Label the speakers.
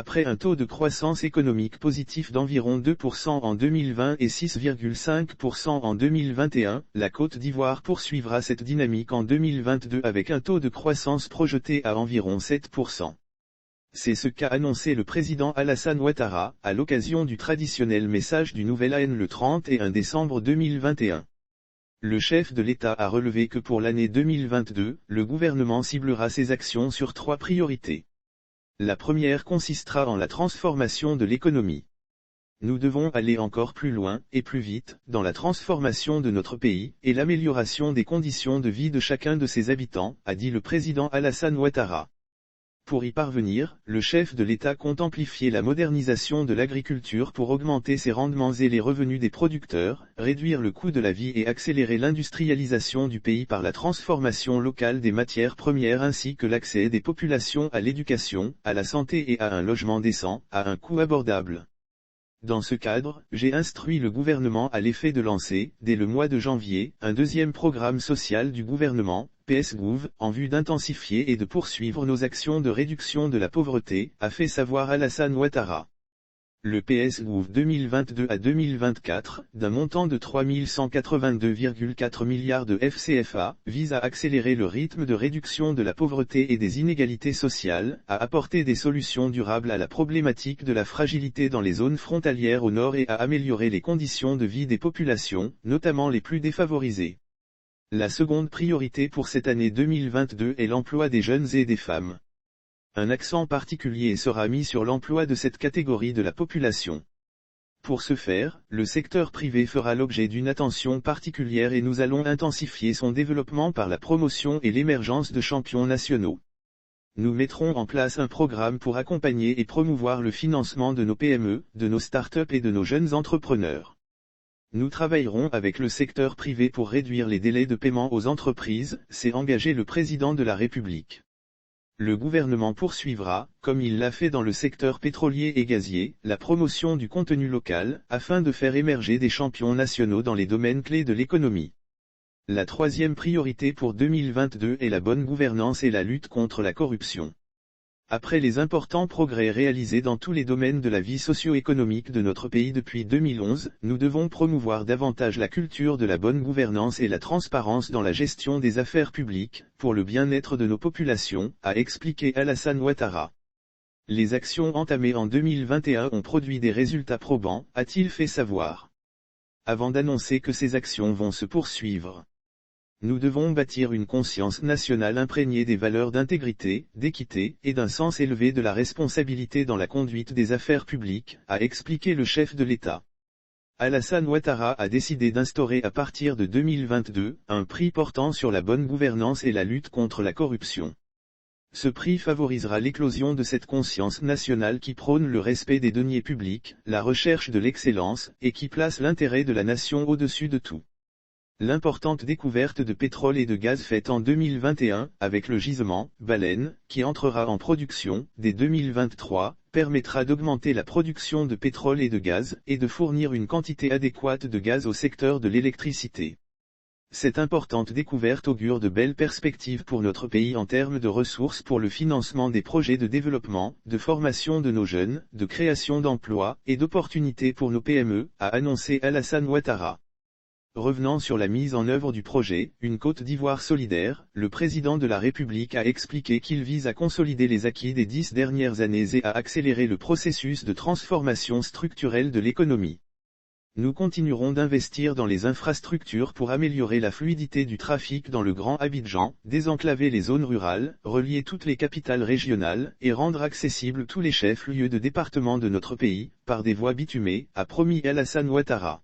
Speaker 1: Après un taux de croissance économique positif d'environ 2% en 2020 et 6,5% en 2021, la Côte d'Ivoire poursuivra cette dynamique en 2022 avec un taux de croissance projeté à environ 7%. C'est ce qu'a annoncé le président Alassane Ouattara, à l'occasion du traditionnel message du Nouvel An le 31 décembre 2021. Le chef de l'État a relevé que pour l'année 2022, le gouvernement ciblera ses actions sur 3 priorités. La première consistera en la transformation de l'économie. Nous devons aller encore plus loin, et plus vite, dans la transformation de notre pays, et l'amélioration des conditions de vie de chacun de ses habitants, a dit le président Alassane Ouattara. Pour y parvenir, le chef de l'État compte amplifier la modernisation de l'agriculture pour augmenter ses rendements et les revenus des producteurs, réduire le coût de la vie et accélérer l'industrialisation du pays par la transformation locale des matières premières ainsi que l'accès des populations à l'éducation, à la santé et à un logement décent, à un coût abordable. Dans ce cadre, j'ai instruit le gouvernement à l'effet de lancer, dès le mois de janvier, un deuxième programme social du gouvernement, PSGouv, en vue d'intensifier et de poursuivre nos actions de réduction de la pauvreté, a fait savoir Alassane Ouattara. Le PSGouv 2022 à 2024, d'un montant de 3182,4 milliards de FCFA, vise à accélérer le rythme de réduction de la pauvreté et des inégalités sociales, à apporter des solutions durables à la problématique de la fragilité dans les zones frontalières au nord et à améliorer les conditions de vie des populations, notamment les plus défavorisées. La seconde priorité pour cette année 2022 est l'emploi des jeunes et des femmes. Un accent particulier sera mis sur l'emploi de cette catégorie de la population. Pour ce faire, le secteur privé fera l'objet d'une attention particulière et nous allons intensifier son développement par la promotion et l'émergence de champions nationaux. Nous mettrons en place un programme pour accompagner et promouvoir le financement de nos PME, de nos start-up et de nos jeunes entrepreneurs. Nous travaillerons avec le secteur privé pour réduire les délais de paiement aux entreprises, s'est engagé le président de la République. Le gouvernement poursuivra, comme il l'a fait dans le secteur pétrolier et gazier, la promotion du contenu local, afin de faire émerger des champions nationaux dans les domaines clés de l'économie. La troisième priorité pour 2022 est la bonne gouvernance et la lutte contre la corruption. Après les importants progrès réalisés dans tous les domaines de la vie socio-économique de notre pays depuis 2011, nous devons promouvoir davantage la culture de la bonne gouvernance et la transparence dans la gestion des affaires publiques, pour le bien-être de nos populations, a expliqué Alassane Ouattara. Les actions entamées en 2021 ont produit des résultats probants, a-t-il fait savoir. Avant d'annoncer que ces actions vont se poursuivre. Nous devons bâtir une conscience nationale imprégnée des valeurs d'intégrité, d'équité, et d'un sens élevé de la responsabilité dans la conduite des affaires publiques, a expliqué le chef de l'État. Alassane Ouattara a décidé d'instaurer à partir de 2022, un prix portant sur la bonne gouvernance et la lutte contre la corruption. Ce prix favorisera l'éclosion de cette conscience nationale qui prône le respect des deniers publics, la recherche de l'excellence, et qui place l'intérêt de la nation au-dessus de tout. L'importante découverte de pétrole et de gaz faite en 2021, avec le gisement, Baleine, qui entrera en production, dès 2023, permettra d'augmenter la production de pétrole et de gaz, et de fournir une quantité adéquate de gaz au secteur de l'électricité. Cette importante découverte augure de belles perspectives pour notre pays en termes de ressources pour le financement des projets de développement, de formation de nos jeunes, de création d'emplois, et d'opportunités pour nos PME, a annoncé Alassane Ouattara. Revenant sur la mise en œuvre du projet, une Côte d'Ivoire solidaire, le président de la République a expliqué qu'il vise à consolider les acquis des 10 dernières années et à accélérer le processus de transformation structurelle de l'économie. Nous continuerons d'investir dans les infrastructures pour améliorer la fluidité du trafic dans le Grand Abidjan, désenclaver les zones rurales, relier toutes les capitales régionales, et rendre accessibles tous les chefs-lieux de département de notre pays, par des voies bitumées, a promis Alassane Ouattara.